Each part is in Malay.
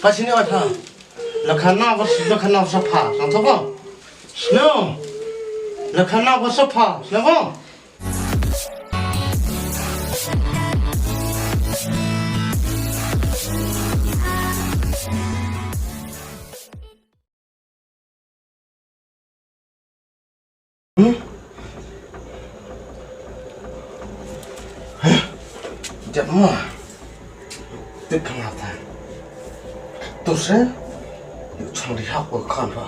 Pasini apa? Lekana apa? Sangat Snow. Lekana apa? Snow. Jangan Tức nào thằng tôi sẽ chẳng đi học của con vợ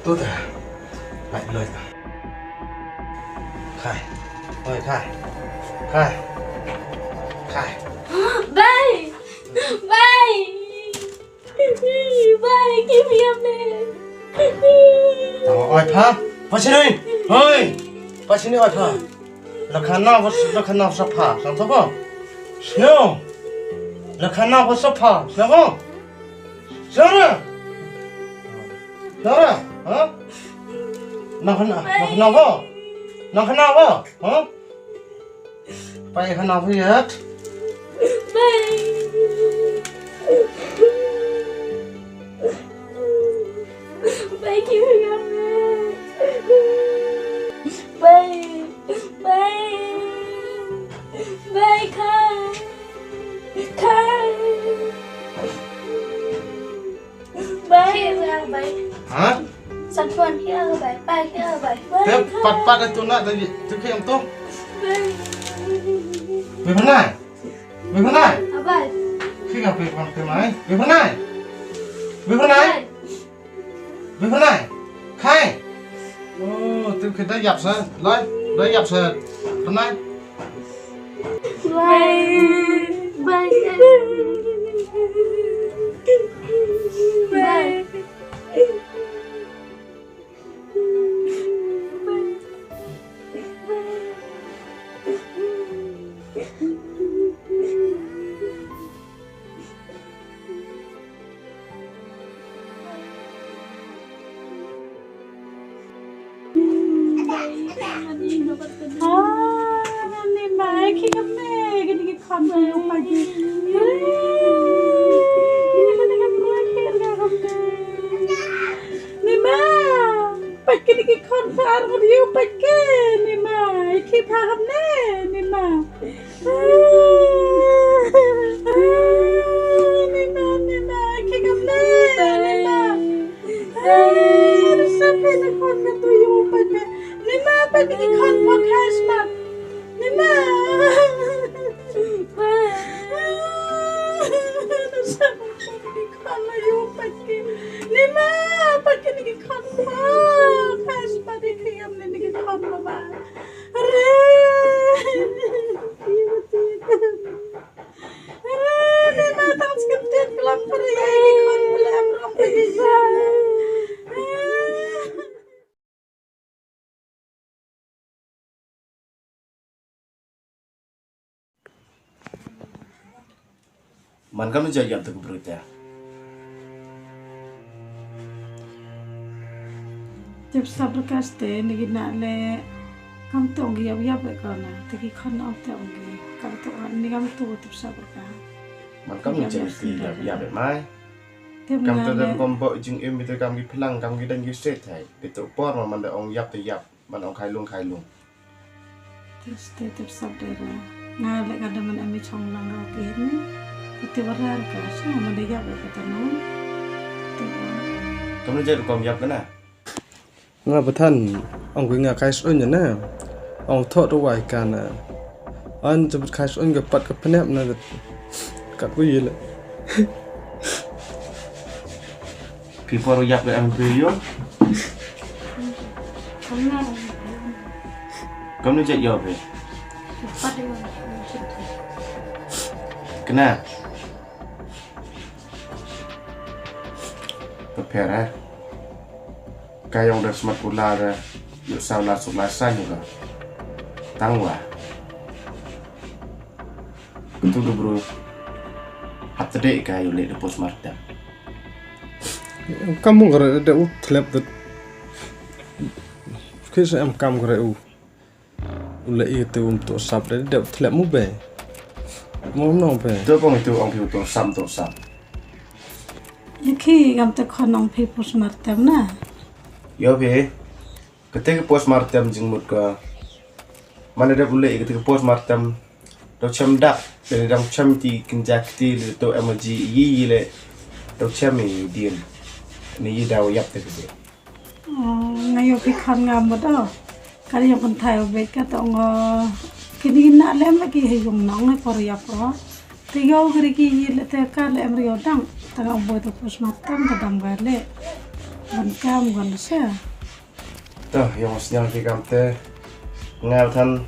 tôi đã lại lời khai ơi khai bay kim hiệp nè tao ơi phá xin đi ơi phá xin đi ơi phá là khả năng sắp phá sang thấp không Snow, là khả năng có sắp phá, sao không? Sao rồi? Hả? Nó khả năng vô? Hả? Bay khả năng gì hết? Bay kim hiệp nè bay khai bay Hả? sản phẩm kia bay Tiếp bắt ở chỗ này từ khi ông tốt. Về phần này. bay Khi gặp việc bằng cái máy. Về phần này. Khai. Ô, từ khi ta dập sao? Lấy dập sao? Phần này. bay Nanti baik kami gini kami pagi. Ini kan berakhir kami. Nima, pagi ni konser radio pagi. Nima, kita kami. Nima. Nima, kita kami. Nima. Sampai nak konser tu yang pagi. Nima, pagi ni kon podcast mak. Nima. Nima, pagi ni kon podcast pada kiam ni kon mama. Nima tak seketik kelam pria ni kon belam pergi. Man kan menjadi yang berita. Jab sabar kaste nigi nale kam tong yab ekona tegi khon au tong gi kar to ni kam to tip sabar ka Man kan menjadi yang mai. Kam to dan kombo jing im itu kam gi pelang kam gi dan gi set hai. Itu por man da ong yap te yap man ong khai lung. tes tip sabar na le kada man ami chong lang ga ki ni itu warar ka so man de yab ka tano Kamu jadi kom yap kana? Nga batan ông quý ngà khai xuân nhỉ nè ông thọ đâu vài cả nè anh chụp khai xuân gặp bắt gặp nẹp nè cắt cái gì lại people rồi gặp lại em về yo kamu chạy giờ về kena prepare Kayong dari semat ular yuk saulah sulasan juga tangwa itu tuh bro hati kayu lek depos marta kamu gara ada klep dat kisah em kamu gara ulai itu untuk sabda ada klep mu be mồm nong pe tôi có một tôi ông phiêu tôi xăm Như khi gam te khăn ông phi post mặt tem na. yo be ketika postmortem jeng mut ka mana ada boleh ketika postmortem do cham dak dari dang cham ti kinjak ti le to emoji yi le do cham ni dien ni yi daw yap te ke Ngay ở cái khăn ngam một đó. Cái yang con thay về cái tông cái đi nã lem cái hay dùng nóng này phải ya pro. Thì gao cái là thế cái lem rồi đăng. Tang ông bôi tập post mặt tam cái đăng về lệ. Vẫn cam vẫn xe. to yang senyang ki kam te ngal than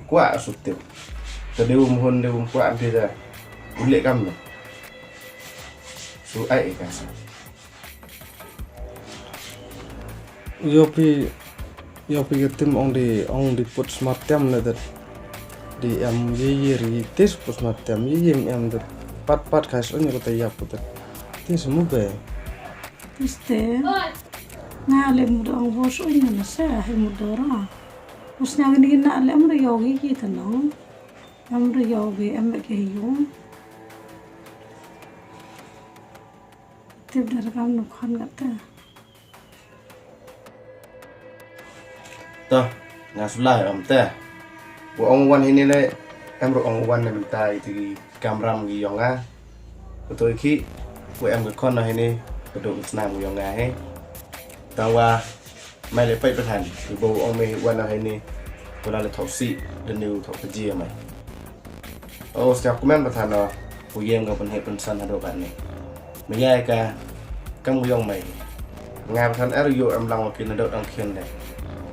kwa sut te te deum hon deum kwa te da ule kam ne su ai ka sa Yopi cái tim ông đi put smart tem này đó đi em ye tes put smart tem ye em đó pat khai số như cái tay yap đó tes mu be Este. Nga le mu dong bo so ni na xe hay mu do ra. Us nyang ni na le am ro yogi ki ta no. Am ro yogi am ke yung. Tiếp dar kam no khan gata. to nga sulai am te bu ong wan ini le em ro ong wan ne tai ti kamram gi yonga ko to ki bu em ko kon na ini ko do snam gi yonga he tawa mai le pai pathan ti bu ong me wan na ini ko la le thok si the new thok ji mai o sta comment pathan no bu yem ga pen he pen san do kan ni me yai ka kam gi yong mai nga pathan er yo em lang ki na do ang khen ne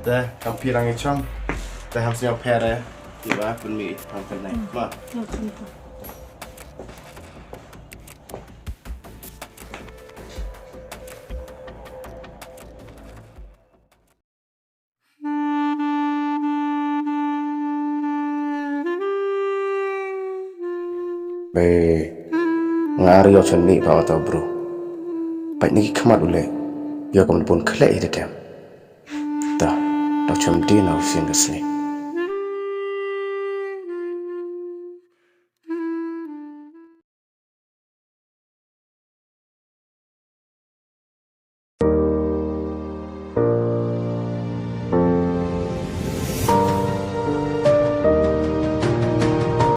แต่ทำพีรังไอช่องแต่ทำเสียงแพ้เลยที่ว่าเป็นมีทำเป็นไหนมา Cho chân ta. Be ngari yo chen ni ba ta bro pai ni khamat ule yo kam pun khle ide tem ta do cham din au sin gas ni